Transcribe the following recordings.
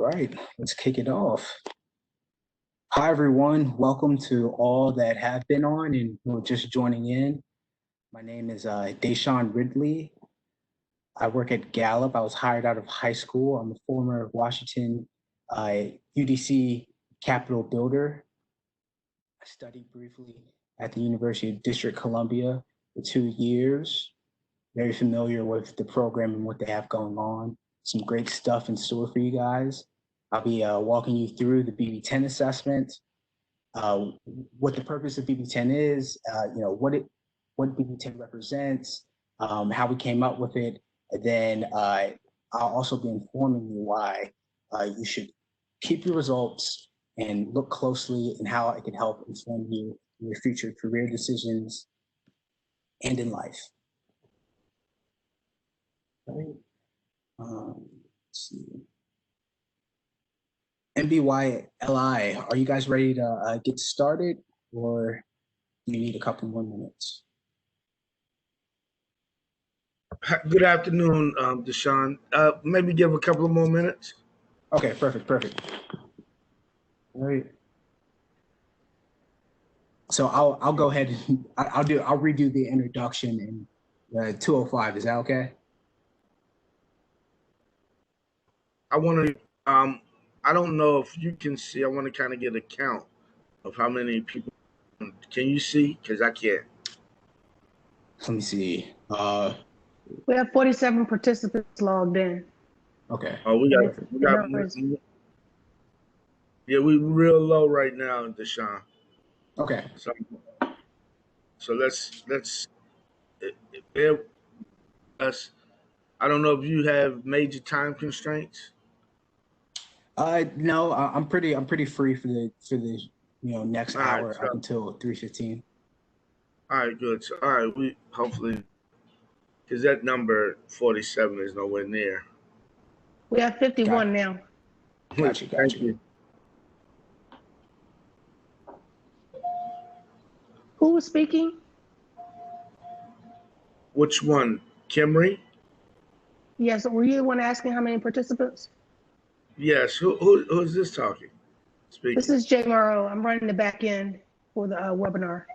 right, let's kick it off. Hi, everyone. Welcome to all that have been on and who are just joining in. My name is Deshaun Ridley. I work at Gallup. I was hired out of high school. I'm a former Washington UDC Capitol builder. I studied briefly at the University of District Columbia for 2 years. Very familiar with the program and what they have going on. Some great stuff in store for you guys. I'll be walking you through the BP10 assessment, what the purpose of BP10 is, what BP10 represents, how we came up with it, and then I'll also be informing you why you should keep your results and look closely and how it can help inform you in your future career decisions and in life. Right. Let's see. MBYLI, are you guys ready to get started, or do you need a couple more minutes? Good afternoon, Deshaun. Maybe give a couple of more minutes. Okay, perfect. All right. So I'll go ahead and I'll redo the introduction in 205. Is that okay? I want to. I don't know if you can see. I want to kind of get a count of how many people. Can you see? Because I can't. Let me see. We have 47 participants logged in. Okay. Oh, we got. Yeah, we're real low right now, Deshaun. Okay. So let's us. I don't know if you have major time constraints. No, I'm pretty free for the next hour Right, so, up until 3:15. All right, good. So, all right, we hopefully, because that number 47 is nowhere near. We have 51 now. Gotcha. Thank you. Who was speaking? Which one? Kimry? Yes, were you the one asking how many participants? Yes. Who's this talking? Speaking. This is Jay Morrow. I'm running the back end for the webinar.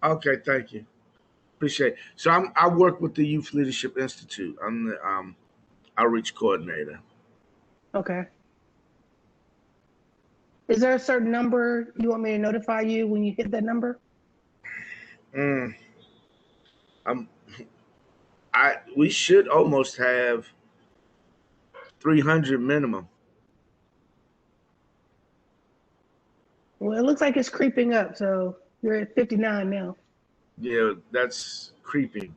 Okay, thank you. Appreciate it. So I work with the Youth Leadership Institute. I'm the outreach coordinator. Okay. Is there a certain number you want me to notify you when you hit that number? We should almost have 300 minimum. Well, it looks like it's creeping up, so you're at 59 now. Yeah, that's creeping.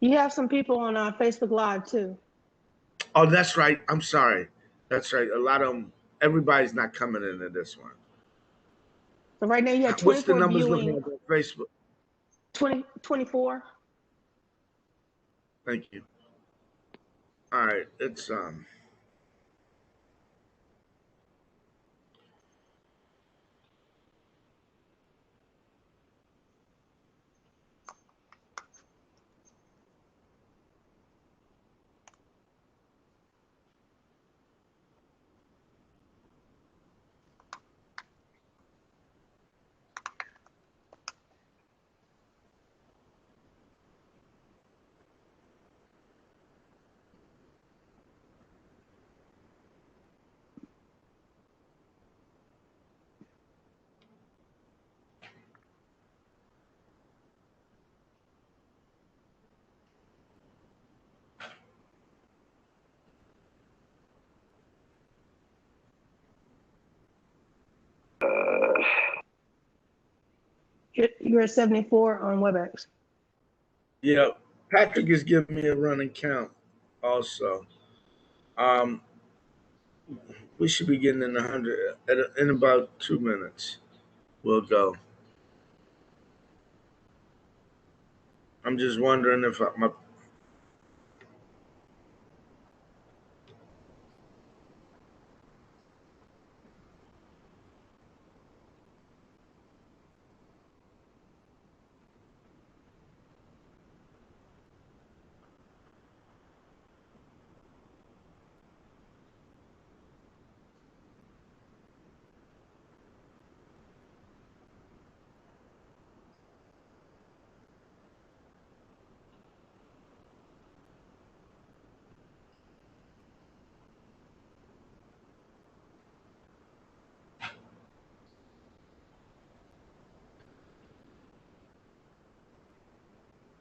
You have some people on Facebook Live too. Oh, that's right. I'm sorry. That's right. A lot of them. Everybody's not coming into this one. So right now you have 24 What's the numbers viewing. looking at Facebook? 24. Thank you. All right, it's You're at 74 on WebEx. yeah. Patrick is giving me a running count also. We should be getting in 100 in about 2 minutes. We'll go. I'm just wondering if my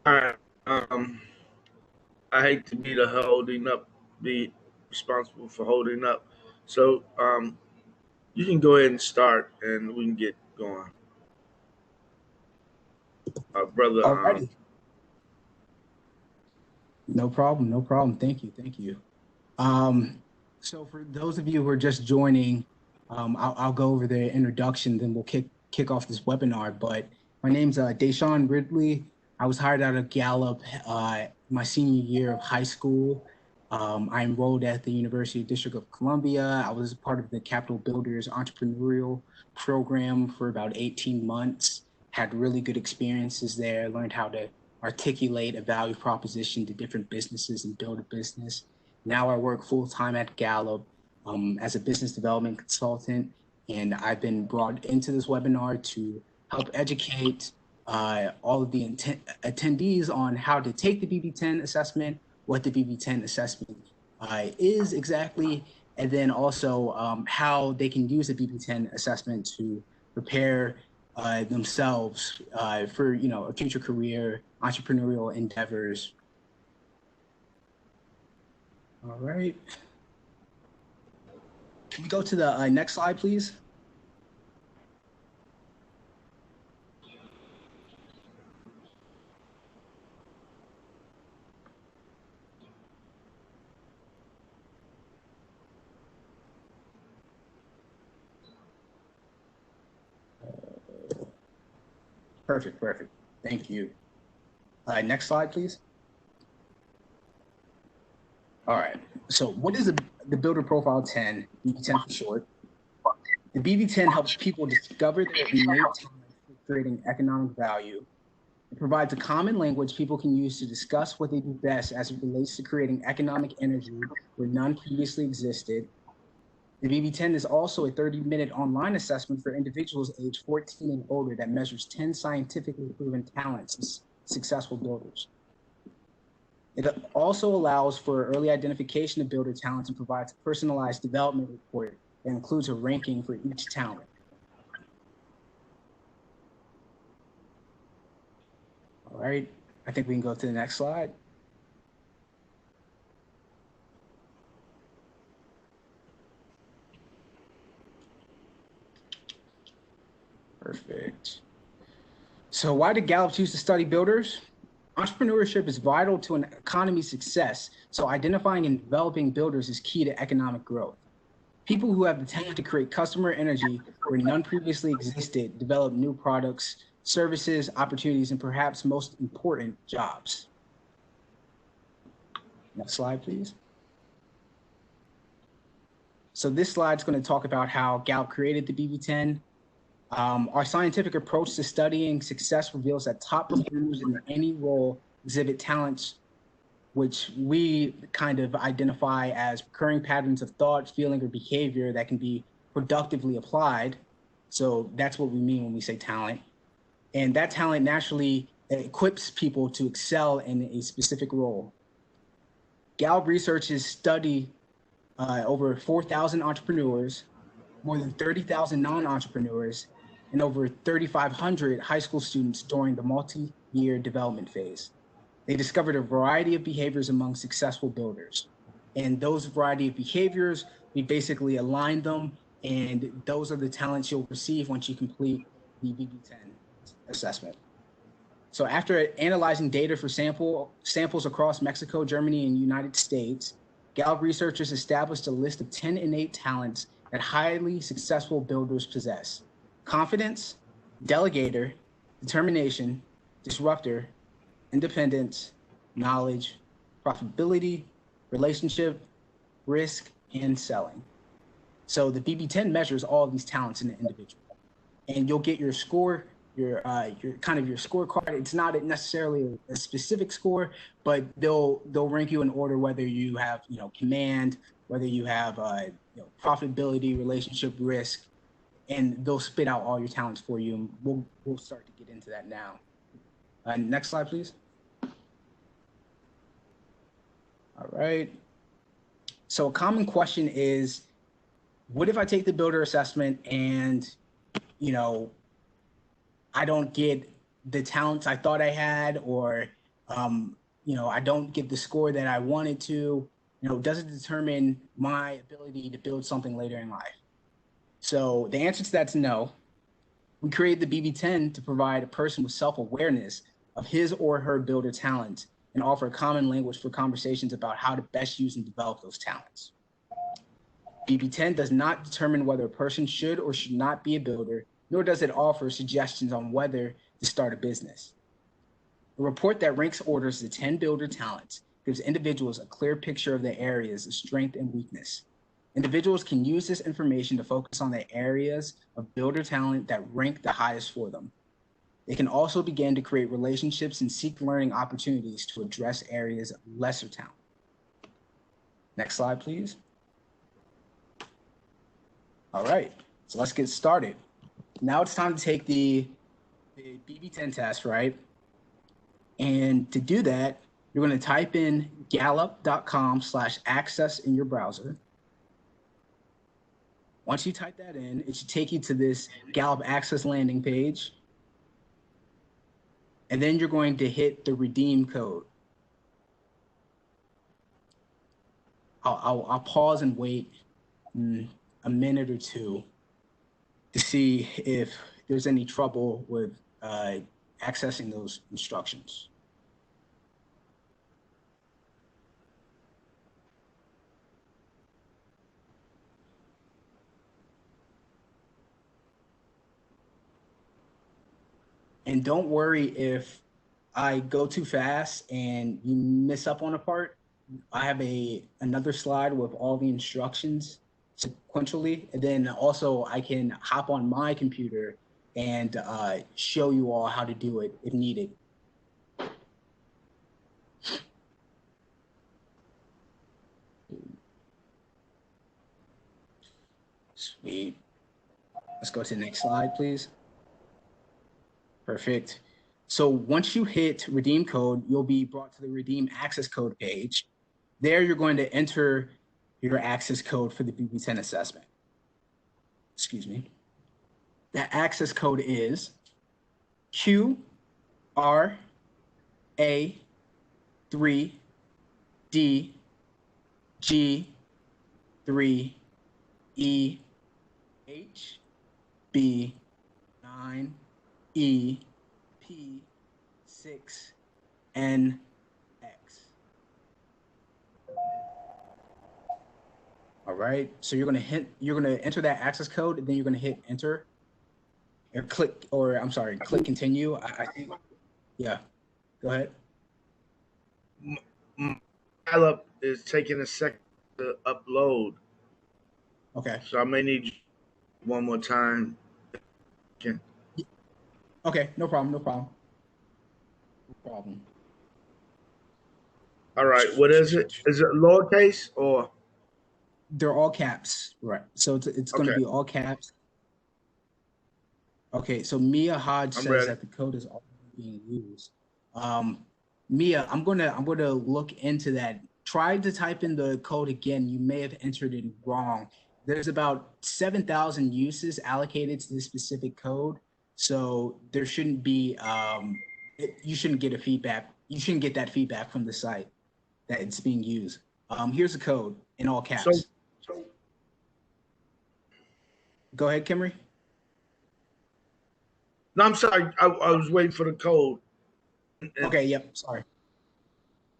All right. I hate to be responsible for holding up. So you can go ahead and start, and we can get going, brother. Alrighty. No problem. No problem. Thank you. Thank you. So for those of you who are just joining, I'll go over the introduction, then we'll kick off this webinar. But my name's Deshaun Ridley. I was hired out of Gallup my senior year of high school. I enrolled at the University of District of Columbia. I was part of the Capital Builders entrepreneurial program for about 18 months. Had really good experiences there, learned how to articulate a value proposition to different businesses and build a business. Now I work full-time at Gallup as a business development consultant, and I've been brought into this webinar to help educate all of the attendees on how to take the BP10 assessment, what the BP10 assessment is exactly, and then also how they can use the BP10 assessment to prepare themselves for a future career, entrepreneurial endeavors. All right. Can we go to the next slide, please? Perfect, perfect. Thank you. Next slide, please. All right. So what is the Builder Profile 10, BP10 for short? The BP10 helps people discover their innate talent for creating economic value. It provides a common language people can use to discuss what they do best as it relates to creating economic energy where none previously existed. The BB10 is also a 30-minute online assessment for individuals aged 14 and older that measures 10 scientifically proven talents as successful builders. It also allows for early identification of builder talents and provides a personalized development report that includes a ranking for each talent. All right, I think we can go to the next slide. Perfect. So why did Gallup choose to study builders? Entrepreneurship is vital to an economy's success, so identifying and developing builders is key to economic growth. People who have the talent to create customer energy where none previously existed develop new products, services, opportunities, and perhaps most important, jobs. Next slide, please. So this slide is going to talk about how Gallup created the BB10. Our scientific approach to studying success reveals that top performers in any role exhibit talents which we kind of identify as recurring patterns of thought, feeling, or behavior that can be productively applied. So that's what we mean when we say talent. And that talent naturally equips people to excel in a specific role. Gallup researchers study over 4,000 entrepreneurs, more than 30,000 non-entrepreneurs, and over 3,500 high school students during the multi-year development phase. They discovered a variety of behaviors among successful builders. And those variety of behaviors, we basically aligned them, and those are the talents you'll receive once you complete the BB10 assessment. So after analyzing data for samples across Mexico, Germany, and United States, Gallup researchers established a list of 10 innate talents that highly successful builders possess: confidence, delegator, determination, disruptor, independence, knowledge, profitability, relationship, risk, and selling. So the BB10 measures all of these talents in an individual, and you'll get your score, your scorecard. It's not necessarily a specific score, but they'll rank you in order whether you have command, whether you have profitability, relationship, risk, and they'll spit out all your talents for you. And we'll start to get into that now. Next slide, please. All right. So a common question is, what if I take the builder assessment and, I don't get the talents I thought I had, or I don't get the score that I wanted to, doesn't determine my ability to build something later in life. So the answer to that's no. We created the BB10 to provide a person with self-awareness of his or her builder talent and offer a common language for conversations about how to best use and develop those talents. BB10 does not determine whether a person should or should not be a builder, nor does it offer suggestions on whether to start a business. A report that ranks orders the 10 builder talents gives individuals a clear picture of their areas of strength and weakness. Individuals can use this information to focus on the areas of builder talent that rank the highest for them. They can also begin to create relationships and seek learning opportunities to address areas of lesser talent. Next slide, please. All right, so let's get started. Now it's time to take the BB10 test, right? And to do that, you're going to type in gallup.com/access in your browser. Once you type that in, it should take you to this Gallup Access landing page. And then you're going to hit the redeem code. I'll pause and wait a minute or two to see if there's any trouble with accessing those instructions. And don't worry if I go too fast and you miss up on a part. I have another slide with all the instructions sequentially, and then also I can hop on my computer and show you all how to do it if needed. Sweet. Let's go to the next slide, please. Perfect. So once you hit redeem code, you'll be brought to the redeem access code page. There you're going to enter your access code for the BP10 assessment. Excuse me. That access code is QRA3DG3E8B9E P6NX. All right, so you're gonna enter that access code, and then you're gonna hit enter, or click continue. I think, yeah. Go ahead. Gallup is taking a second to upload. Okay. So I may need one more time. Okay, no problem. All right, what is it? Is it lowercase or? They're all caps, right? So it's going to be all caps. Okay, so Mia Hodge says that the code is already being used. Mia, I'm gonna look into that. Try to type in the code again. You may have entered it wrong. There's about 7,000 uses allocated to this specific code, so there shouldn't be. You shouldn't get a feedback. You shouldn't get that feedback from the site that it's being used. Here's the code in all caps. So go ahead, Kimry. No, I'm sorry. I was waiting for the code. Okay, yep, sorry.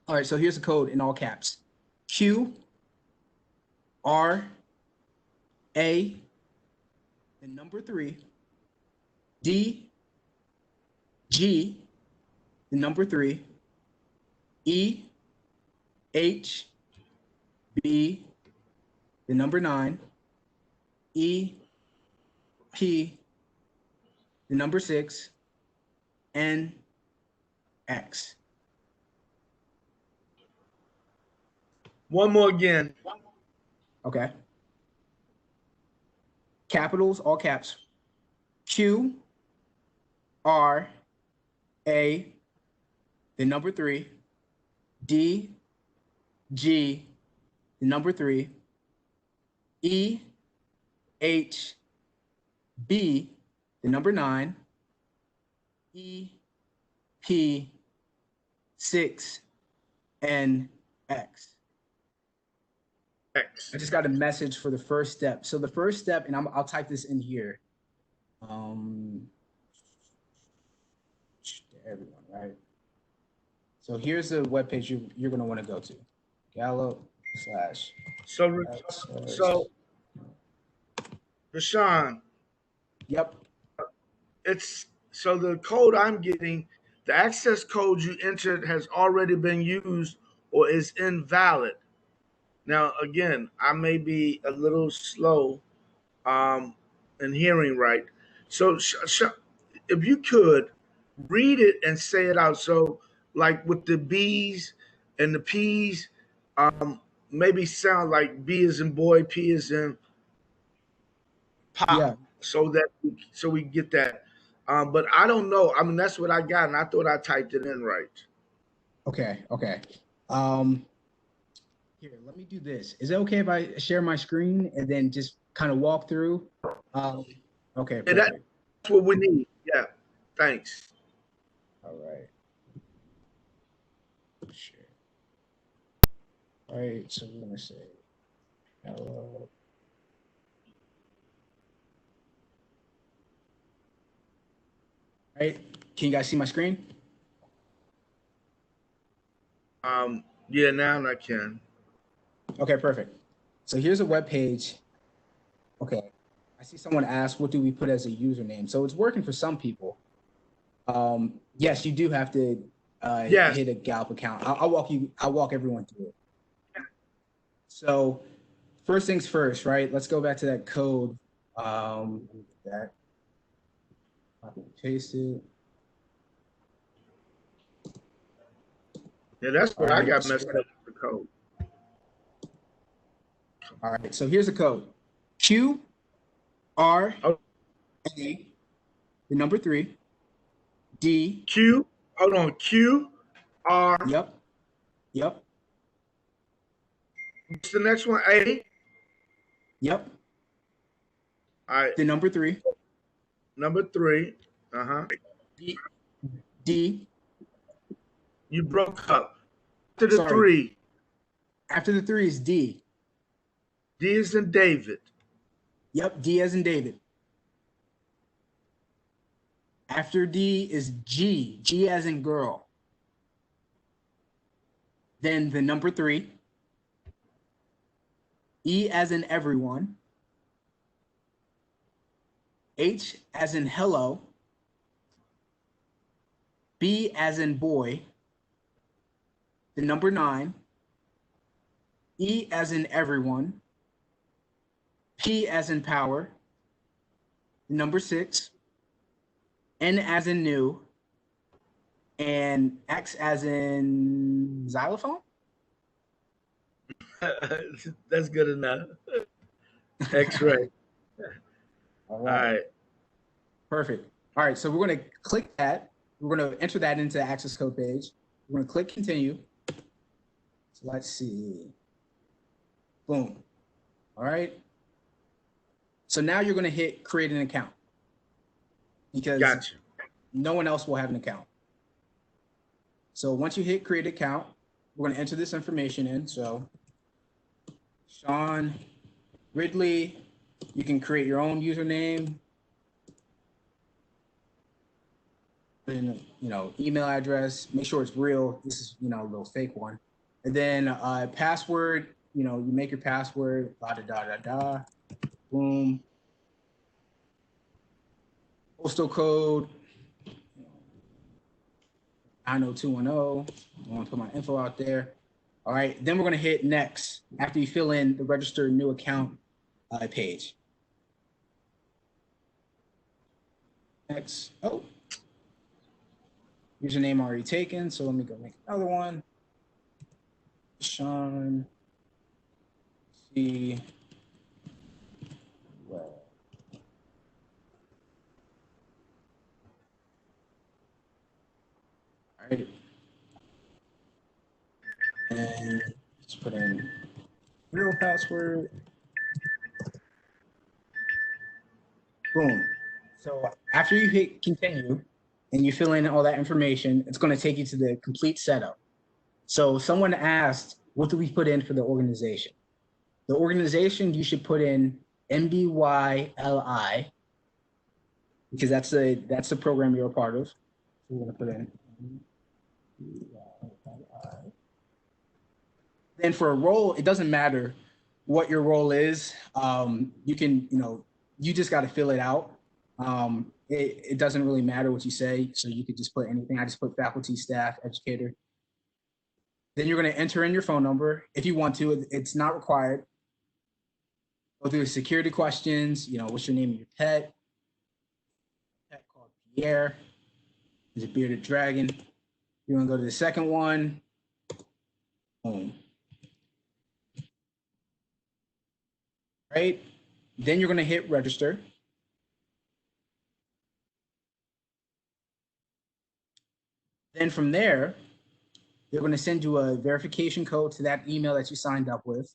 All right, so here's the code in all caps. QRA, the number 3, DG, the number 3, EHB, the number 9, EP, the number 6, NX. One more again. Okay. Capitals, all caps. QRA, the number 3, DG, the number 3, EHB, the number 9, EP6 6 N X. X. I just got a message for the first step. So the first step, and I'll type this in here. To everyone, right? So here's the webpage you're going to want to go to. Gallup / So Rashawn, Yep. it's so the code I'm getting, the access code you entered has already been used or is invalid. Now, again, I may be a little slow in hearing right. So, if you could read it and say it out. So, like with the B's and the P's, maybe sound like B is in boy, P is in Yeah. pop, so we get that. But I don't know. I mean, that's what I got, and I thought I typed it in right. Okay. Okay. Um, Here, let me do this. Is it okay if I share my screen and then just kind of walk through? Um, okay, And perfect. that's what we need. Yeah. Thanks. All right. Share. All right, so we're gonna say hello. All right, can you guys see my screen? Yeah. Now I can. Okay, perfect. So here's a web page. Okay, I see someone ask, what do we put as a username? So it's working for some people. Yes, you do have to Yes. hit a Gallup account. I'll walk everyone through it. So first things first, right? Let's go back to that code. That copy and paste it. Yeah. That's what All I right. got So, messed up with the code. all right. So here's the code: Q R Oh, A, the number 3, D. Q. Hold on. Q R. Yep. Yep. What's the next one? A. Yep. All right. The number 3, Number 3. D. D. You broke up. To the Sorry. 3. After the 3 is D. D is in David. Yep. D as in David. After D is G. G as in girl. Then the number 3. E as in everyone. H as in hello. B as in boy. The number 9. E as in everyone. P as in power. The number 6. N as in new. And X as in xylophone. That's good enough. X-ray. All All right. right. Perfect. All right. So we're going to click that. We're going to enter that into the access code page. We're going to click continue. So let's see. Boom. All right. So now you're going to hit create an account because Gotcha. no one else will have an account. So once you hit create account, we're going to enter this information in. So Sean Ridley, you can create your own username. Put in, email address, make sure it's real. This is, a little fake one. And then password, you make your password, boom. Postal code, 90210. I want to put my info out there. All right, then we're going to hit next after you fill in the register new account page. Next. Oh, username already taken, so let me go make another one. Sean C. Well. All right. And let's put in real password. Boom. So after you hit continue, and you fill in all that information, it's going to take you to the complete setup. So someone asked, what do we put in for the organization? The organization, you should put in MBYLI, because that's the program you're a part of. So we're going to put in MBYLI. Then for a role, it doesn't matter what your role is. You can, you just got to fill it out. It doesn't really matter what you say, so you could just put anything. I just put faculty, staff, educator. Then you're going to enter in your phone number if you want to. It's not required. Go through the security questions. What's your name of your pet? Pet called Pierre. He's a bearded dragon. You're going to go to the second one. Boom. Right? Then you're going to hit register. Then from there, they're going to send you a verification code to that email that you signed up with.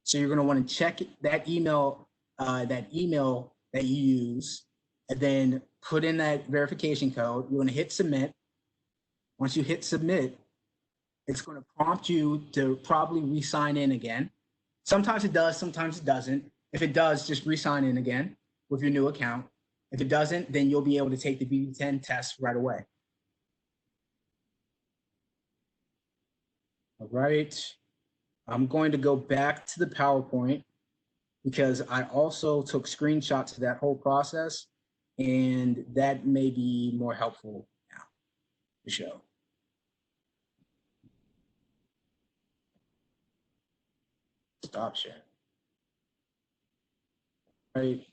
So you're going to want to check that email that you use, and then put in that verification code. You're going to hit submit. Once you hit submit, it's going to prompt you to probably re-sign in again. Sometimes it does, sometimes it doesn't. If it does, just re-sign in again with your new account. If it doesn't, then you'll be able to take the BP10 test right away. All right. I'm going to go back to the PowerPoint because I also took screenshots of that whole process, and that may be more helpful now to show. Stop sharing. Right.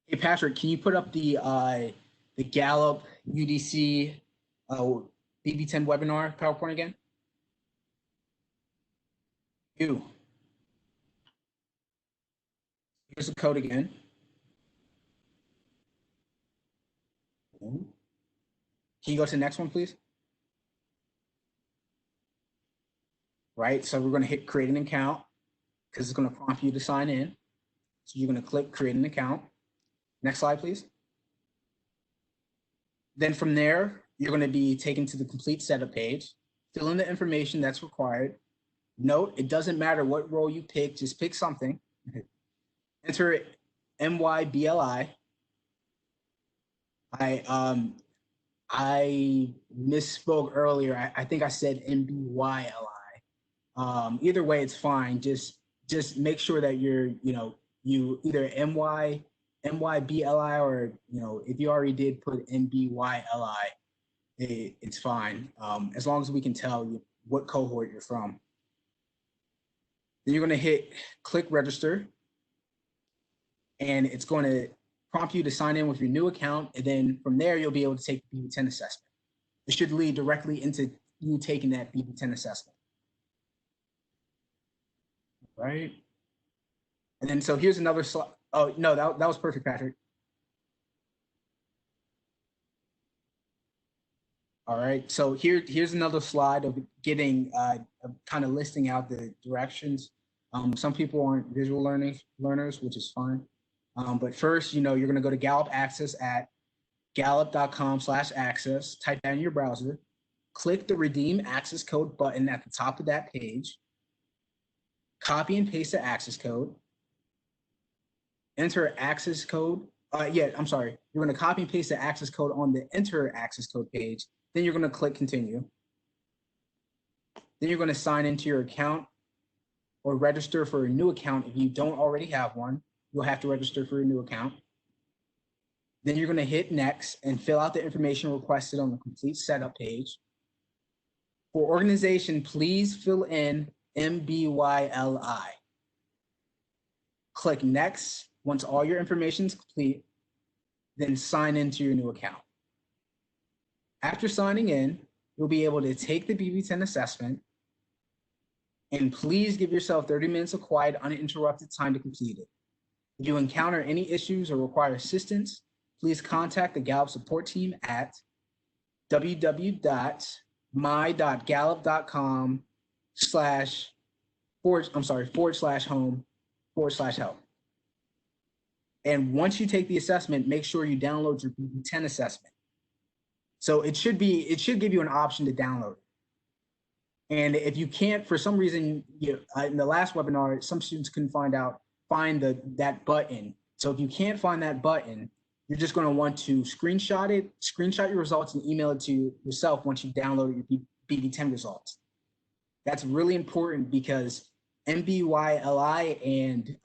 Hey, Patrick, can you put up the Gallup UDC BP10 webinar PowerPoint again? Here's the code again. Can you go to the next one, please? Right, so we're going to hit create an account because it's going to prompt you to sign in. So you're going to click create an account. Next slide, please. Then from there, you're going to be taken to the complete setup page. Fill in the information that's required. Note, it doesn't matter what role you pick, just pick something. Enter MYBLI. I misspoke earlier. I think I said MBYLI. Either way, it's fine. Just make sure that you either MYBLI or if you already did put MBYLI, it's fine. As long as we can tell what cohort you're from. Then you're going to hit click register, and it's going to prompt you to sign in with your new account, and then from there you'll be able to take the BP10 assessment. It should lead directly into you taking that BP10 assessment. Right? And then so here's another slide. Oh no, that was perfect, Patrick. All right, so here's another slide of getting kind of listing out the directions. Some people aren't visual learners, which is fine. But first, you're going to go to Gallup Access at gallup.com/access. Type that in your browser. Click the Redeem Access Code button at the top of that page. Copy and paste the access code. Enter access code. You're going to copy and paste the access code on the Enter Access Code page. Then you're going to click Continue. Then you're going to sign into your account or register for a new account. If you don't already have one, you'll have to register for a new account. Then you're going to hit Next and fill out the information requested on the complete setup page. For organization, please fill in MBYLI. Click Next once all your information is complete, then sign into your new account. After signing in, you'll be able to take the BP10 assessment, and please give yourself 30 minutes of quiet, uninterrupted time to complete it. If you encounter any issues or require assistance, please contact the Gallup support team at www.my.gallup.com/home/help. And once you take the assessment, make sure you download your BP10 assessment. So it should give you an option to download it. And if you can't, for some reason, in the last webinar, some students couldn't find that button. So if you can't find that button, you're just going to want to screenshot your results and email it to yourself once you download your BB10 results. That's really important because MBYLI and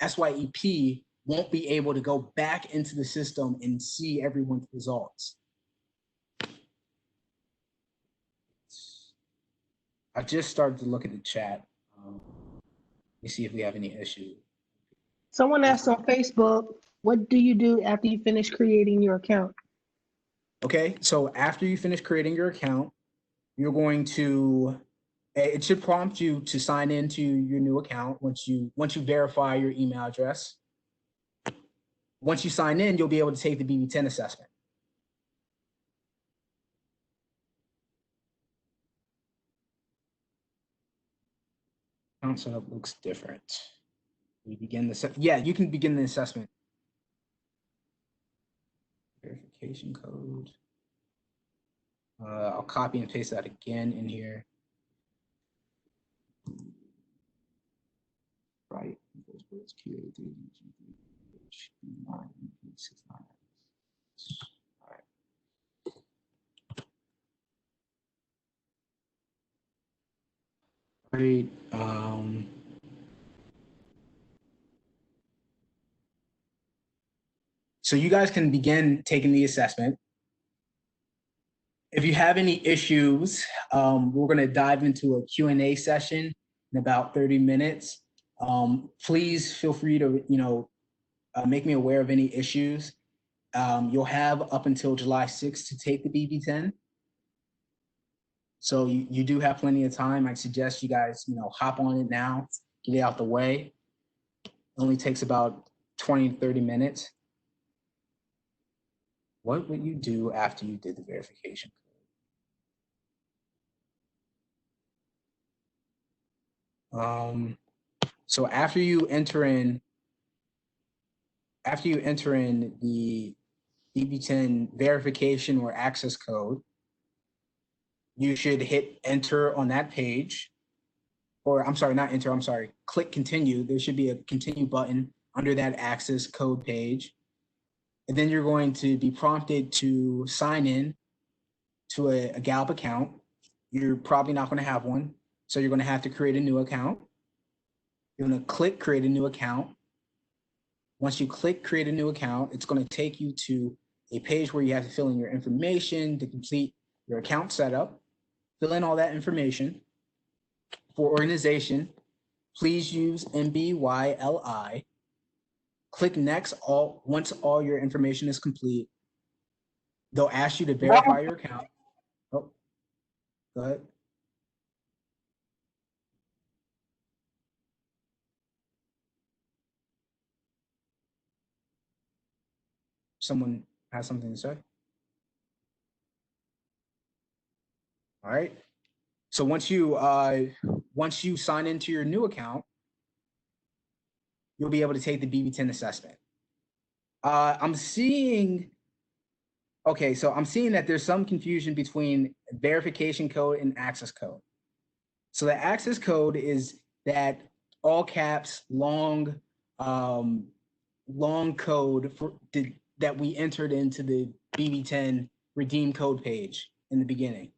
SYEP won't be able to go back into the system and see everyone's results. I just started to look at the chat. Let me see if we have any issue. Someone asked on Facebook, what do you do after you finish creating your account? Okay, so after you finish creating your account, you're going to, it should prompt you to sign into your new account once you verify your email address. Once you sign in, you'll be able to take the BB10 assessment. Account setup looks different. We begin the you can begin the assessment. Verification code. I'll copy and paste that again in here. Right. Right. So you guys can begin taking the assessment. If you have any issues, we're going to dive into a Q&A session in about 30 minutes. Please feel free to, make me aware of any issues. You'll have up until July 6th to take the BB10. So you do have plenty of time. I suggest you guys, hop on it now, get it out the way. It only takes about 20 to 30 minutes. What would you do after you did the verification code? So after you enter in the BB10 verification or access code, you should hit enter on that page. Or I'm sorry, not enter, I'm sorry, click continue. There should be a continue button under that access code page. And then you're going to be prompted to sign in to a Gallup account. You're probably not going to have one. So you're going to have to create a new account. You're going to click create a new account. Once you click create a new account, it's going to take you to a page where you have to fill in your information to complete your account setup. Fill in all that information. For organization, please use MBYLI. Click next once all your information is complete. They'll ask you to verify your account. Oh, go ahead. Someone has something to say? All right. So once you sign into your new account, you'll be able to take the BB10 assessment. I'm seeing that there's some confusion between verification code and access code. So the access code is that all caps long code that we entered into the BB10 redeem code page in the beginning.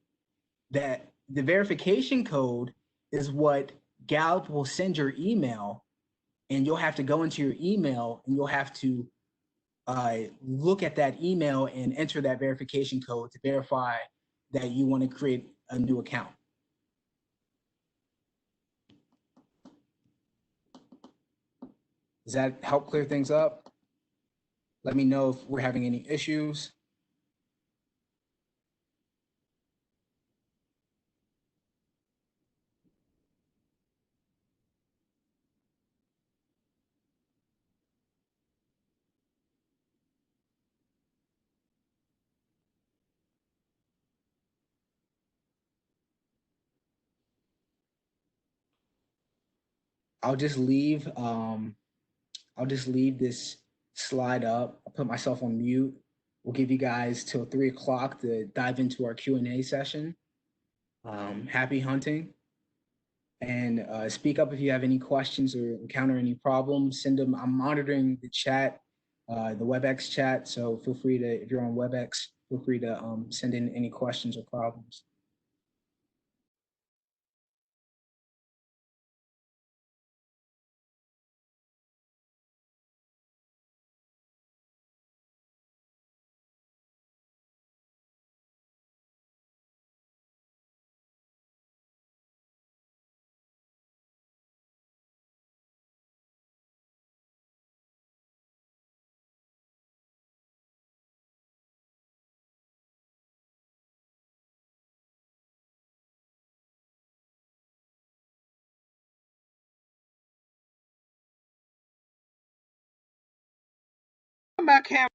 That the verification code is what Gallup will send your email, and you'll have to go into your email and you'll have to look at that email and enter that verification code to verify that you want to create a new account. Does that help clear things up? Let me know if we're having any issues. I'll just leave this slide up. I'll put myself on mute. We'll give you guys till 3 o'clock to dive into our Q&A session. Happy hunting. And speak up if you have any questions or encounter any problems. Send them. I'm monitoring the chat, the WebEx chat. So feel free to, if you're on WebEx, feel free to send in any questions or problems. Come back, Cam.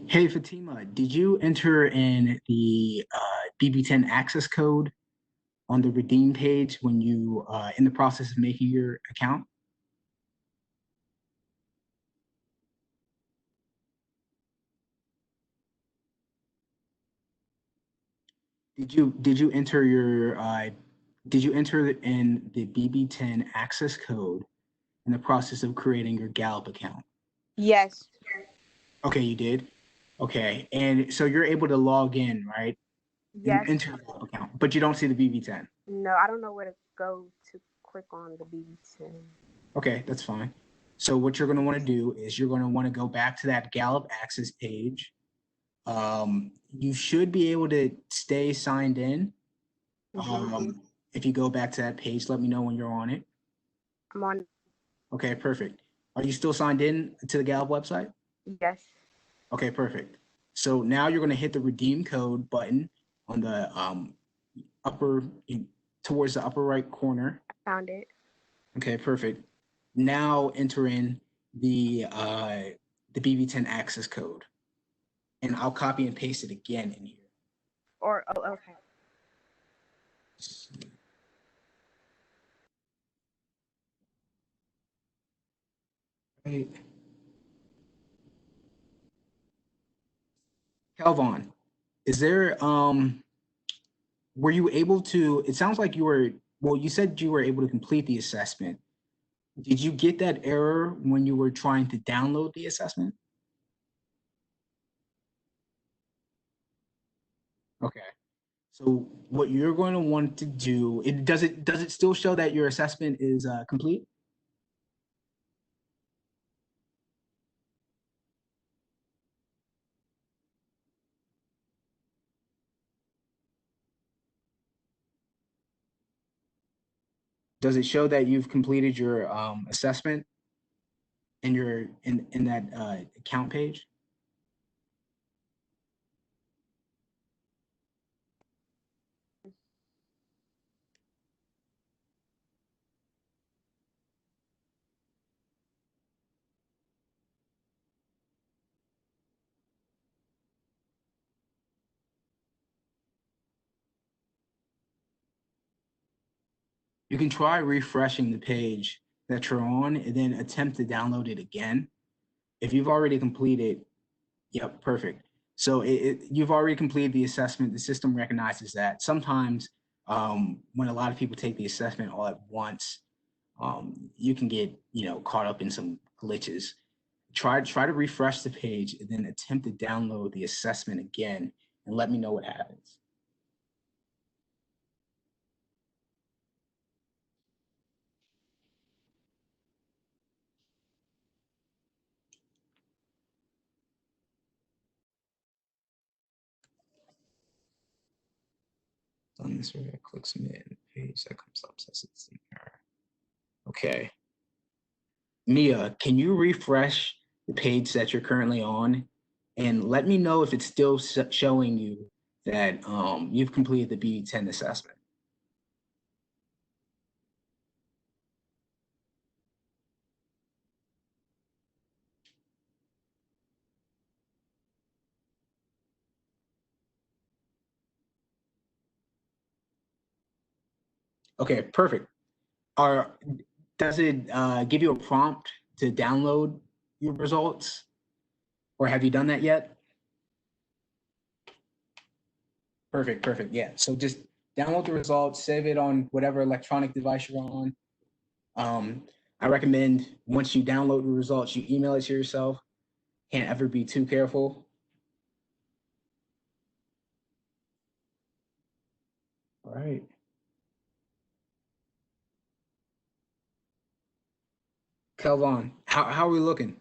Hey Fatima, did you enter in the BB10 access code on the redeem page when you in the process of making your account? Did you enter your did you enter in the BB10 access code in the process of creating your Gallup account? Yes. Okay, you did. Okay, and so you're able to log in, right? And Yes. enter your Gallup account, but you don't see the BB10. No, I don't know where to go to click on the BB10. Okay, that's fine. So what you're going to want to do is you're going to want to go back to that Gallup access page. You should be able to stay signed in. If you go back to that page, let me know when you're on it. I'm on. Okay, perfect. Are you still signed in to the Gallup website? Yes. Okay, perfect. So now you're going to hit the redeem code button on the upper towards the upper right corner. I found it. Okay, perfect. Now enter in the BB10 access code, and I'll copy and paste it again in here. Okay. Right. Calvin, is there were you able to? It sounds like you were. Well, you said you were able to complete the assessment. Did you get that error when you were trying to download the assessment? Okay. So what you're going to want to do, does it still show that your assessment is complete? Does it show that you've completed your assessment in your in that account page? You can try refreshing the page that you're on and then attempt to download it again. If you've already completed, yep, perfect. So you've already completed the assessment. The system recognizes that. Sometimes when a lot of people take the assessment all at once, you can get caught up in some glitches. Try to refresh the page and then attempt to download the assessment again and let me know what happens. On this way, I click submit and the page that comes up says it's an error. Okay. Mia, can you refresh the page that you're currently on and let me know if it's still showing you that you've completed the B10 assessment? Okay, perfect. Are Does it give you a prompt to download your results, or have you done that yet? Perfect, perfect. Yeah. So just download the results, save it on whatever electronic device you're on. I recommend once you download the results, you email it to yourself. Can't ever be too careful. All right. Kelvon, how are we looking?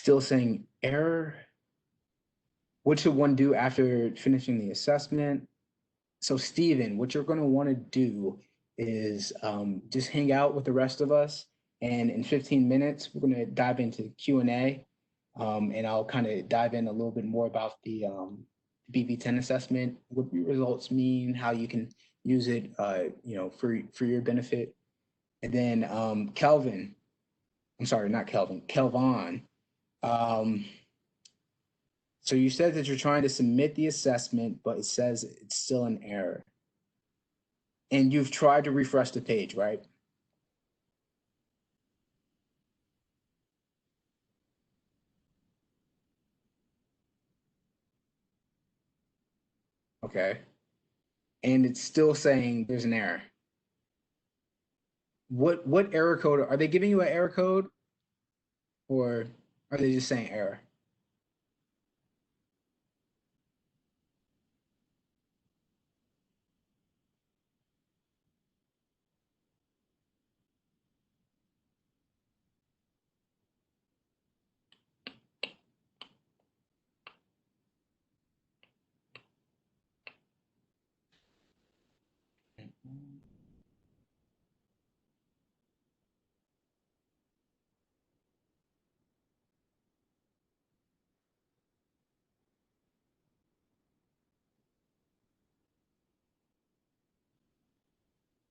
still saying error. What should one do after finishing the assessment? So Steven, what you're going to want to do is just hang out with the rest of us. And in 15 minutes, we're going to dive into Q&A. And I'll kind of dive in a little bit more about the BP10 assessment, what your results mean, how you can use it, for your benefit. And then Kelvin, I'm sorry, not Kelvin, Kelvon. So you said that you're trying to submit the assessment, but it says it's still an error. And you've tried to refresh the page, right? Okay. And it's still saying there's an error. What error code are they giving you an error code, or are they just saying error?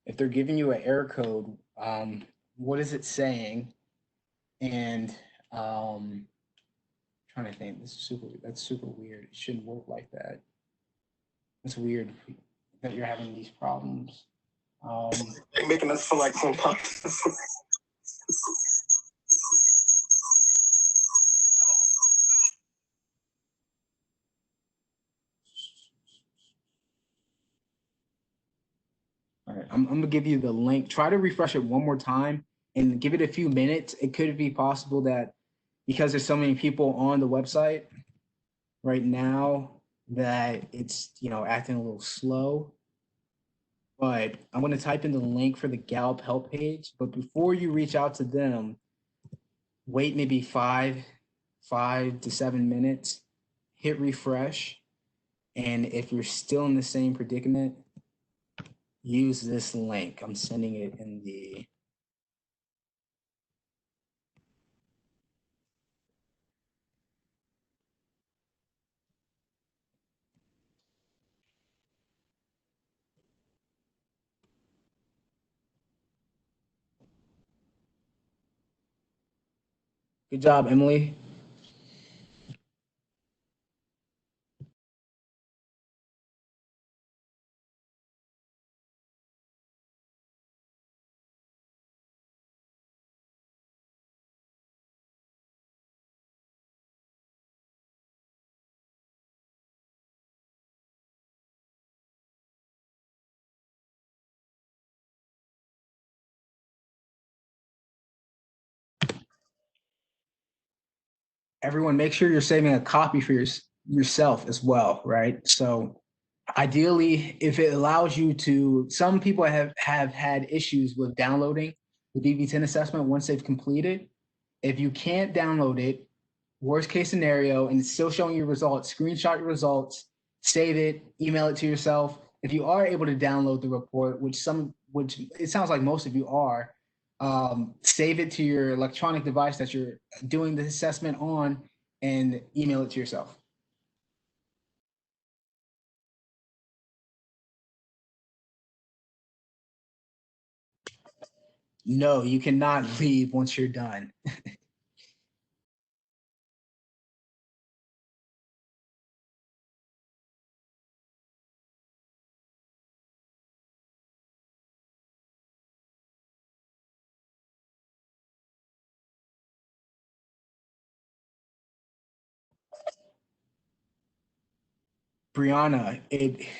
If they're giving you an error code, what is it saying? And trying to think, that's super weird. It shouldn't work like that. It's weird that you're having these problems. They're making us feel like some punks. All right, I'm gonna give you the link. Try to refresh it one more time and give it a few minutes. It could be possible that because there's so many people on the website right now that it's acting a little slow. But I'm gonna type in the link for the Gallup help page. But before you reach out to them, wait maybe 5 to 7 minutes, hit refresh, and if you're still in the same predicament, use this link. I'm sending it in the Good job, Emily. Everyone, make sure you're saving a copy for yourself as well, right? So ideally, if it allows you to, some people have had issues with downloading the BB10 assessment once they've completed. If you can't download it, worst case scenario, and it's still showing your results, screenshot your results, save it, email it to yourself. If you are able to download the report, which it sounds like most of you are, save it to your electronic device that you're doing the assessment on and email it to yourself. No, you cannot leave once you're done. Brianna,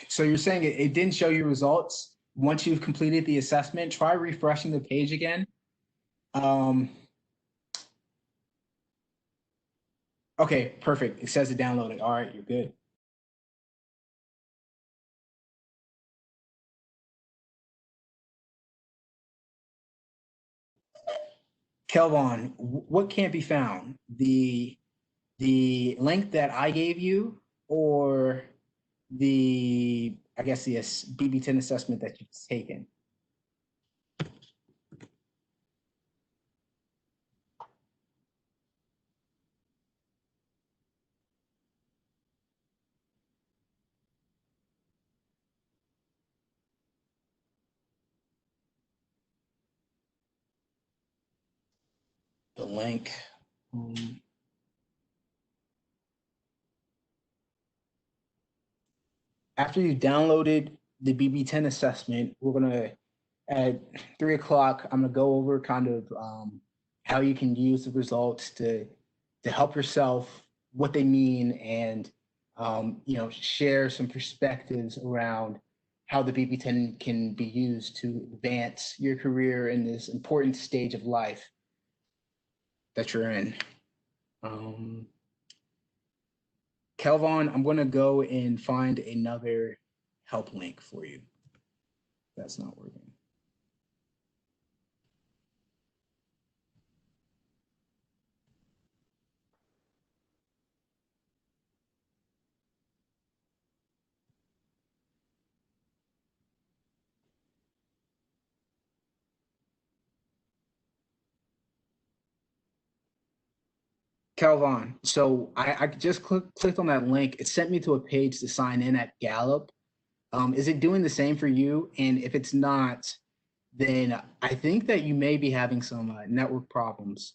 so you're saying it didn't show you results once you've completed the assessment. Try refreshing the page again. Okay, perfect. It says it downloaded. All right, you're good. Kelvon, what can't be found? The the link that I gave you or I guess the BB10 assessment that you've taken? The link. After you downloaded the BB10 assessment, we're gonna at 3 o'clock. I'm gonna go over kind of how you can use the results to help yourself, what they mean, and share some perspectives around how the BB10 can be used to advance your career in this important stage of life that you're in. Kelvin, I'm going to go and find another help link for you. That's not working. Calvin, so I just clicked on that link. It sent me to a page to sign in at Gallup. Is it doing the same for you? And if it's not, then I think that you may be having some network problems.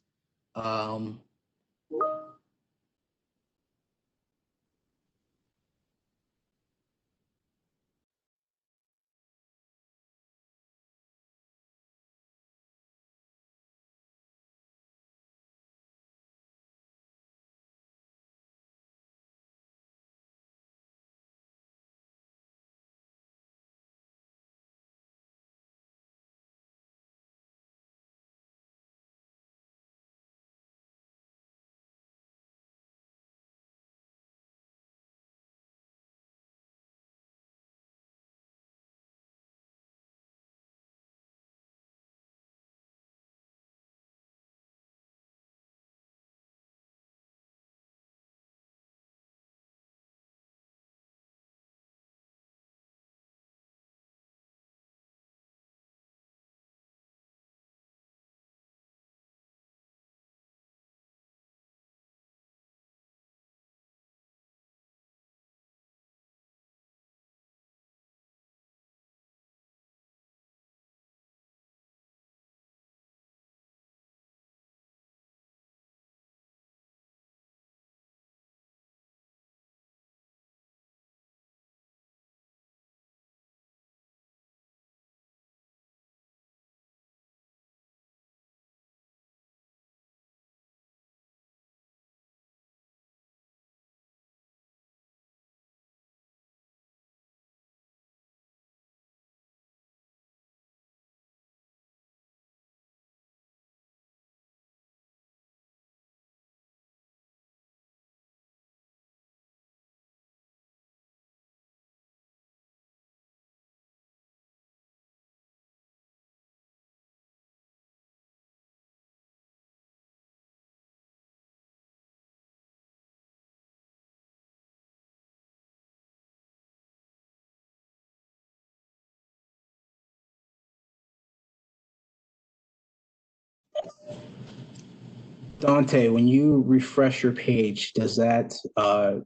Dante, when you refresh your page, does that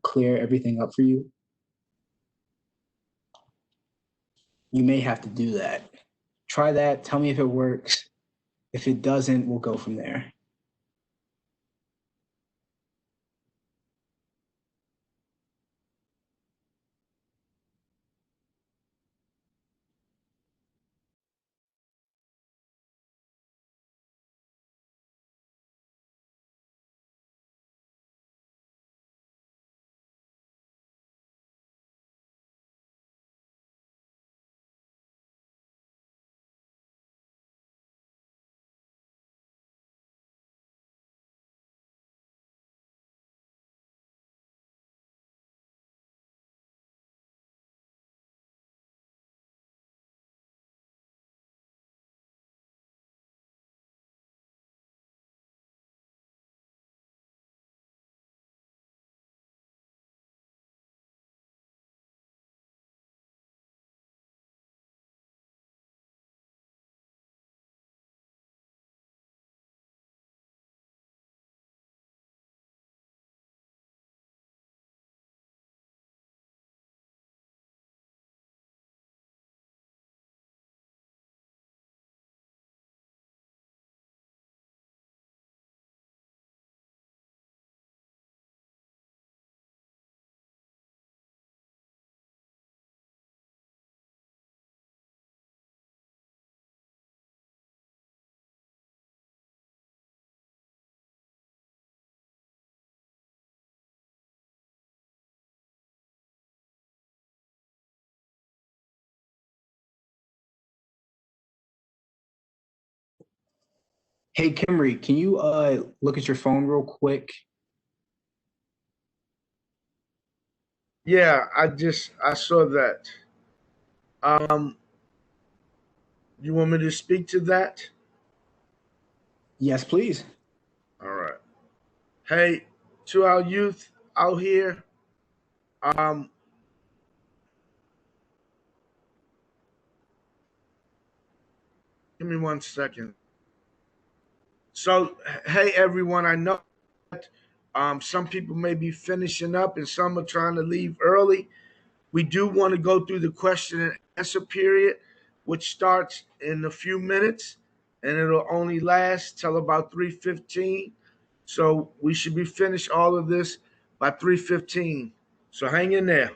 clear everything up for you? You may have to do that. Try that. Tell me if it works. If it doesn't, we'll go from there. Hey, Kimry, can you look at your phone real quick? Yeah, I saw that. Um, you want me to speak to that? Yes, please. All right. Hey, to our youth out here, um, give me 1 second. So, hey everyone, I know some people may be finishing up and some are trying to leave early. We do want to go through the question and answer period, which starts in a few minutes, and it'll only last till about 3:15. So we should be finished all of this by 3:15. So hang in there.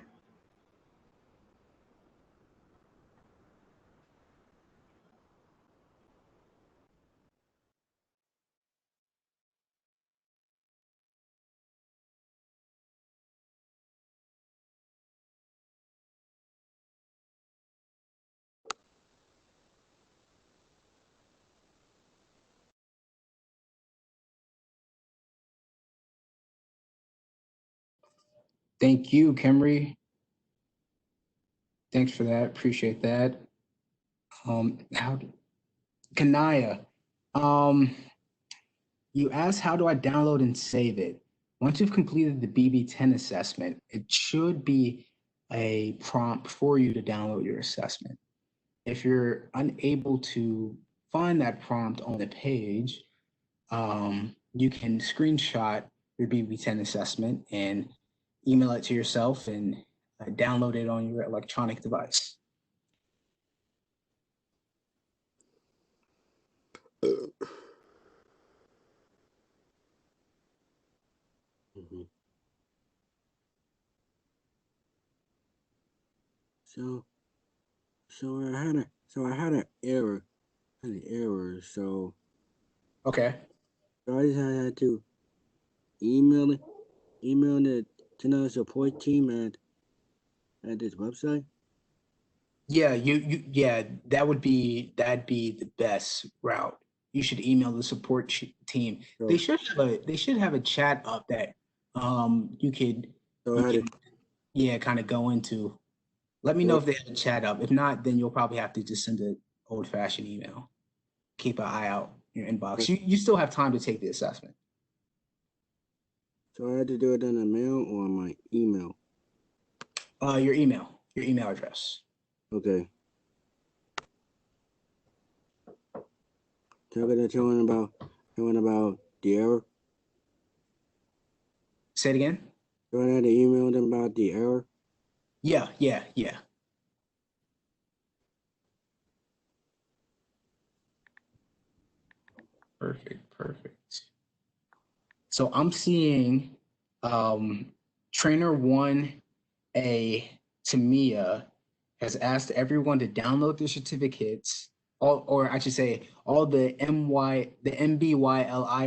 Thank you, Kimry. Thanks for that. Appreciate that. How Kanaya, um, you asked how do I download and save it? Once you've completed the BB10 assessment, it should be a prompt for you to download your assessment. If you're unable to find that prompt on the page, you can screenshot your BB10 assessment and email it to yourself and download it on your electronic device. Mm-hmm. So, I had an error, So, Okay. I just had to email it, to the support team at this website. Yeah, yeah, that'd be the best route. You should email the support team. So, They should have a chat up that you could I had to. yeah, kind of go into. Let me know So, if they have a chat up. If not, then you'll probably have to just send an old-fashioned email. Keep an eye out in your inbox. You still have time to take the assessment. I had to do it in a mail or on my email. Your email address. Okay. So I'm gonna tell him about the error. Say it again. So I had to email them about the error. Yeah. Perfect. So I'm seeing trainer 1A Tamia has asked everyone to download their certificates, or I should say, all the MBYLI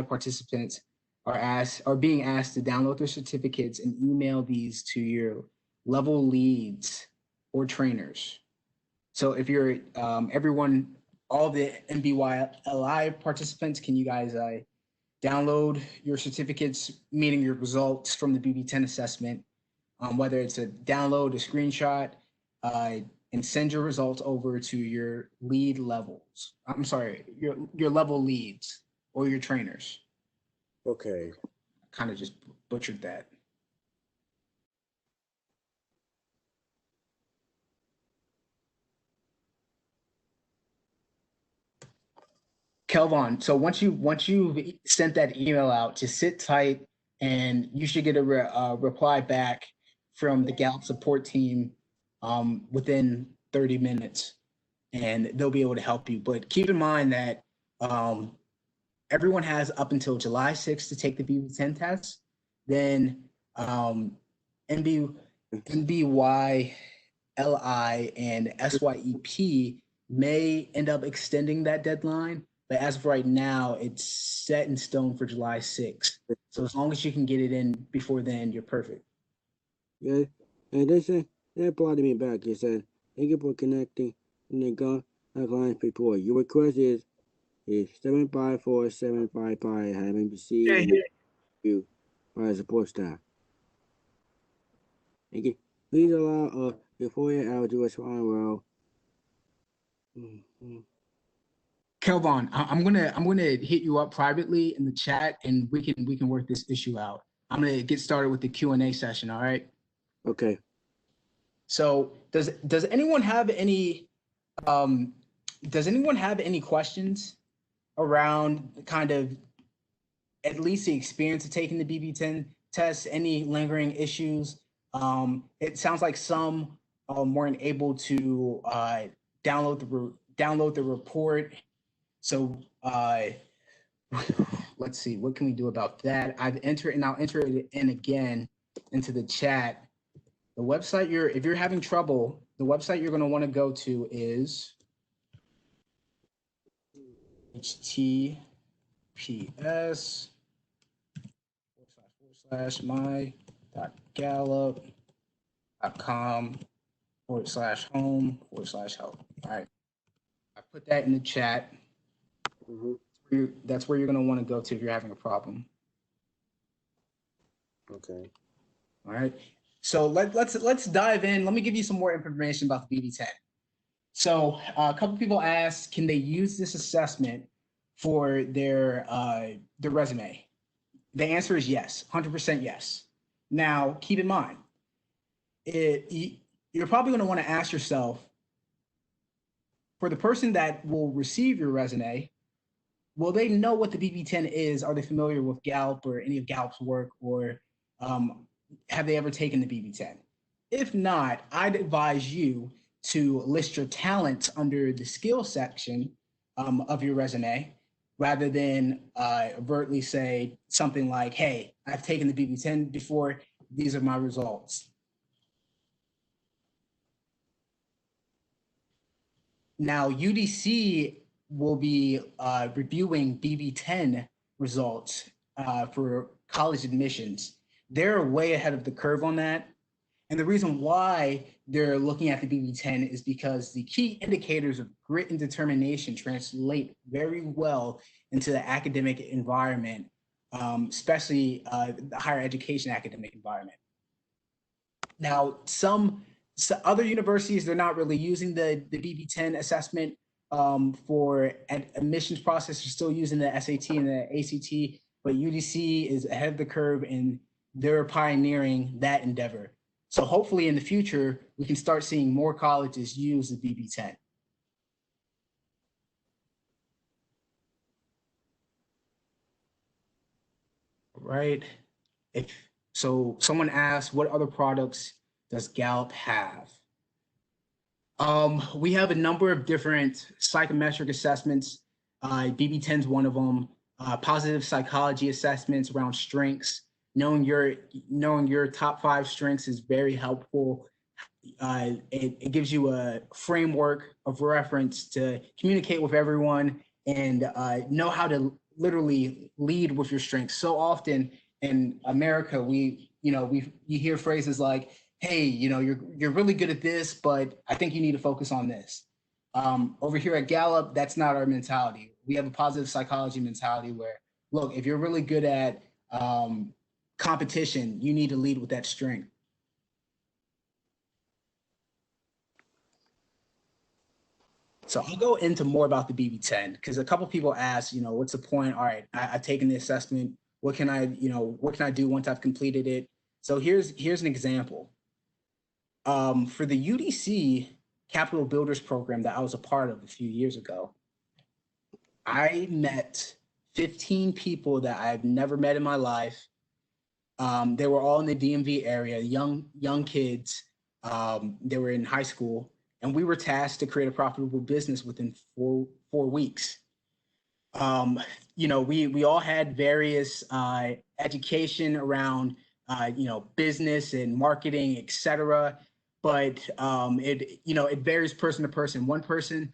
participants are being asked to download their certificates and email these to your level leads or trainers. So if you're everyone, all the MBYLI participants, can you guys download your certificates, meaning your results from the BB10 assessment, whether it's a download, a screenshot, uh, and send your results over to your lead levels. I'm sorry, your level leads or your trainers. Okay. Kind of just butchered that. Kelvon, so once you've sent that email out, just sit tight, and you should get a reply back from the Gallup support team within 30 minutes, and they'll be able to help you. But keep in mind that um, everyone has up until July 6th to take the BB10 test. Then NB, NBY LI and SYEP may end up extending that deadline, but as of right now, it's set in stone for July 6th. So as long as you can get it in before then, you're perfect. Yeah. And they said that brought me back. They said, thank you for connecting and they got our clients before. Your request is is 754755 having received Can't hear. review by the support staff. Thank you. Please allow a employer hour to respond well. Kelvon, I'm gonna hit you up privately in the chat, and we can work this issue out. I'm gonna get started with the Q&A session. All right. Okay. So does anyone have any questions around kind of at least the experience of taking the BB10 test? Any lingering issues? It sounds like some weren't able to download the report. So let's see, what can we do about that? I've entered, and I'll enter it in again into the chat. The website if you're having trouble, the website you're going to want to go to is https://my.gallup.com/home/help. All right. I put that in the chat. That's where you're going to want to go to if you're having a problem. Okay. All right. So let's dive in. Let me give you some more information about the BB10. So a couple people asked, can they use this assessment for their resume? The answer is yes, 100% yes. Now, keep in mind, you're probably going to want to ask yourself, for the person that will receive your resume, will they know what the BB10 is? Are they familiar with Gallup or any of Gallup's work, or have they ever taken the BB10? If not, I'd advise you to list your talents under the skill section of your resume, rather than overtly say something like, hey, I've taken the BB10 before, these are my results. Now, UDC will be reviewing BB10 results for college admissions. They're way ahead of the curve on that. And the reason why they're looking at the BB10 is because the key indicators of grit and determination translate very well into the academic environment, especially the higher education academic environment. Now, some other universities, they're not really using the BB10 assessment for admissions process. They're still using the SAT and the ACT, but UDC is ahead of the curve and they're pioneering that endeavor. So hopefully in the future, we can start seeing more colleges use the BB10. Right. So someone asked, what other products does Gallup have? We have a number of different psychometric assessments. BB10 is one of them. Positive psychology assessments around strengths. Knowing your top 5 strengths is very helpful. It gives you a framework of reference to communicate with everyone and know how to literally lead with your strengths. So often in America, you hear phrases like, hey, you're really good at this, but I think you need to focus on this. Over here at Gallup, that's not our mentality. We have a positive psychology mentality where, look, if you're really good at competition, you need to lead with that strength. So I'll go into more about the BB10 because a couple people asked, what's the point? All right, I've taken the assessment. What can I do once I've completed it? So here's an example. For the UDC Capital Builders Program that I was a part of a few years ago, I met 15 people that I've never met in my life. They were all in the DMV area, young kids. They were in high school, and we were tasked to create a profitable business within four weeks. We all had various education around business and marketing, etc. But it varies person to person. One person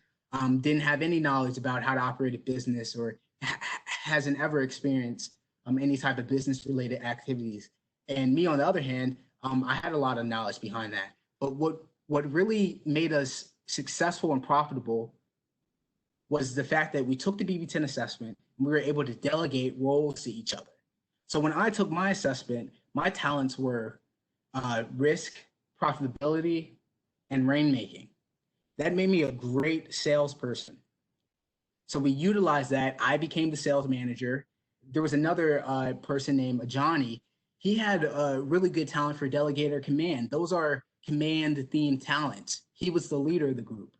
didn't have any knowledge about how to operate a business or hasn't ever experienced any type of business related activities. And me, on the other hand, I had a lot of knowledge behind that. But what really made us successful and profitable was the fact that we took the BB10 assessment and we were able to delegate roles to each other. So when I took my assessment, my talents were risk, profitability, and rainmaking. That made me a great salesperson. So we utilized that. I became the sales manager. There was another person named Johnny. He had a really good talent for delegator command. Those are command themed talents. He was the leader of the group.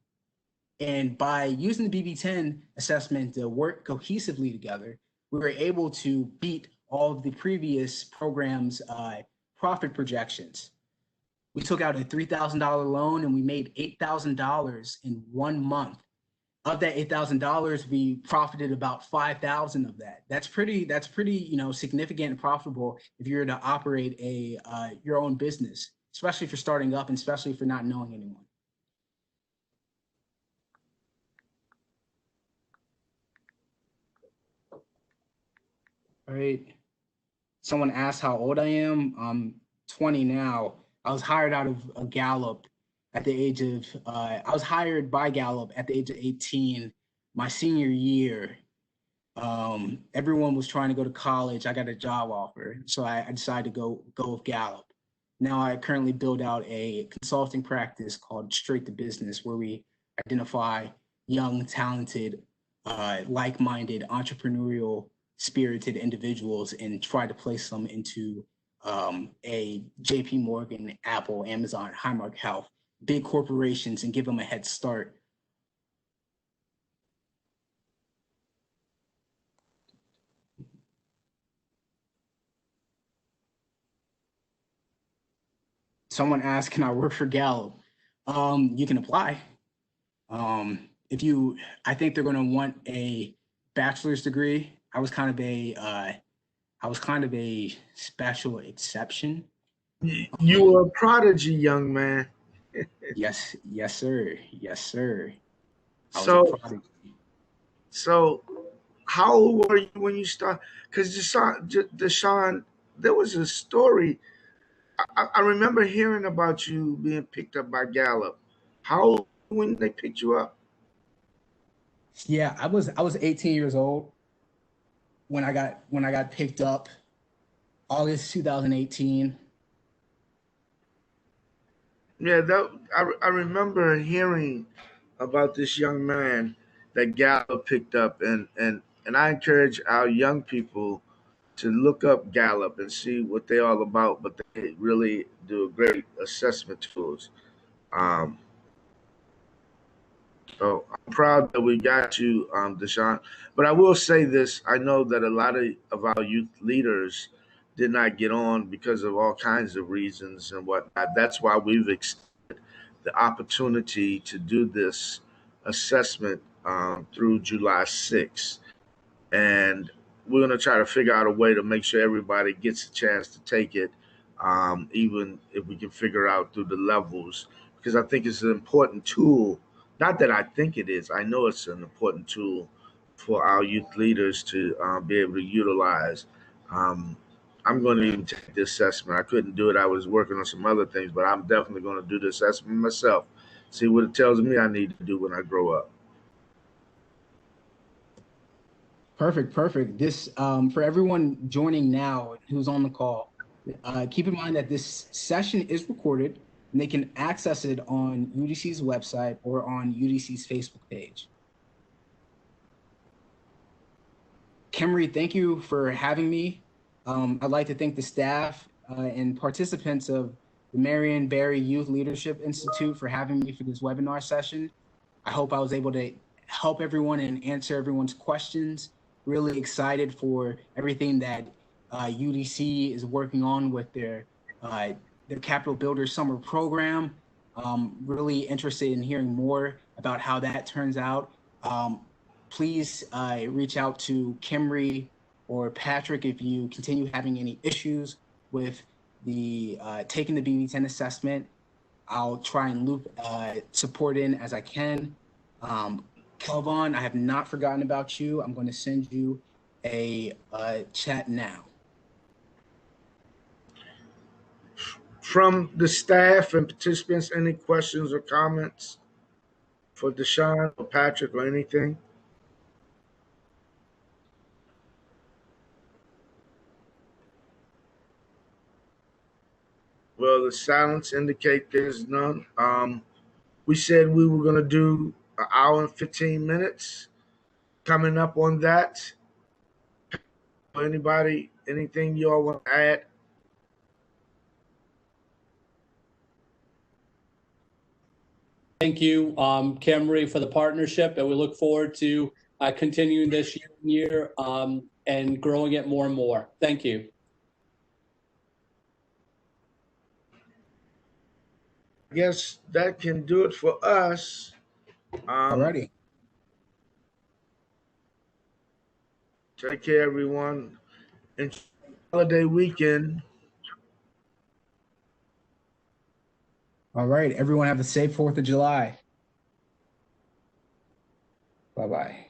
And by using the BB10 assessment to work cohesively together, we were able to beat all of the previous program's profit projections. We took out a $3,000 loan and we made $8,000 in 1 month. Of that $8,000, we profited about $5,000 of that. That's pretty, significant and profitable if you're to operate your own business, especially for starting up and especially for not knowing anyone. All right. Someone asked how old I am. I'm 20 now. I was hired out of Gallup at the age of, I was hired by Gallup at the age of 18, my senior year. Everyone was trying to go to college. I got a job offer. So I decided to go with Gallup. Now I currently build out a consulting practice called Straight to Business, where we identify young, talented, like-minded, entrepreneurial, spirited individuals and try to place them into a JP Morgan, Apple, Amazon, Highmark Health, big corporations, and give them a head start. Someone asked, can I work for Gallup? You can apply. I think they're going to want a bachelor's degree. I was kind of a special exception. You were a prodigy, young man. Yes, sir. Yes, sir. So how old were you when you started? Because Deshaun, there was a story. I remember hearing about you being picked up by Gallup. How old when they picked you up? Yeah, I was 18 years old when I got picked up, August 2018. Yeah, I remember hearing about this young man that Gallup picked up, and I encourage our young people to look up Gallup and see what they're all about. But they really do a great assessment tools. Um, so I'm proud that we got you, Deshaun. But I will say this: I know that a lot of our youth leaders did not get on because of all kinds of reasons and whatnot. That's why we've extended the opportunity to do this assessment through July 6th. And we're going to try to figure out a way to make sure everybody gets a chance to take it, even if we can figure out through the levels, because I think it's an important tool. Not that I think it is, I know it's an important tool for our youth leaders to be able to utilize. Um, I'm going to even take the assessment. I couldn't do it. I was working on some other things, but I'm definitely going to do the assessment myself, see what it tells me I need to do when I grow up. Perfect. This for everyone joining now who's on the call, keep in mind that this session is recorded and they can access it on UDC's website or on UDC's Facebook page. Kimry, thank you for having me. I'd like to thank the staff and participants of the Marion Barry Youth Leadership Institute for having me for this webinar session. I hope I was able to help everyone and answer everyone's questions. Really excited for everything that UDC is working on with their Capital Builder Summer Program. Really interested in hearing more about how that turns out. Please reach out to Kimry or Patrick if you continue having any issues with the taking the BB10 assessment. I'll try and loop support in as I can. Kelvon, I have not forgotten about you. I'm going to send you a chat now. From the staff and participants, any questions or comments for Deshaun or Patrick or anything? Well, the silence indicate there's none. We said we were gonna do an hour and 15 minutes. Coming up on that. Anybody, anything y'all want to add? Thank you, Camry, for the partnership, and we look forward to continuing this year and growing it more and more. Thank you. I guess that can do it for us. Alrighty. Take care, everyone. Enjoy the holiday weekend. All right. Everyone have a safe 4th of July. Bye-bye.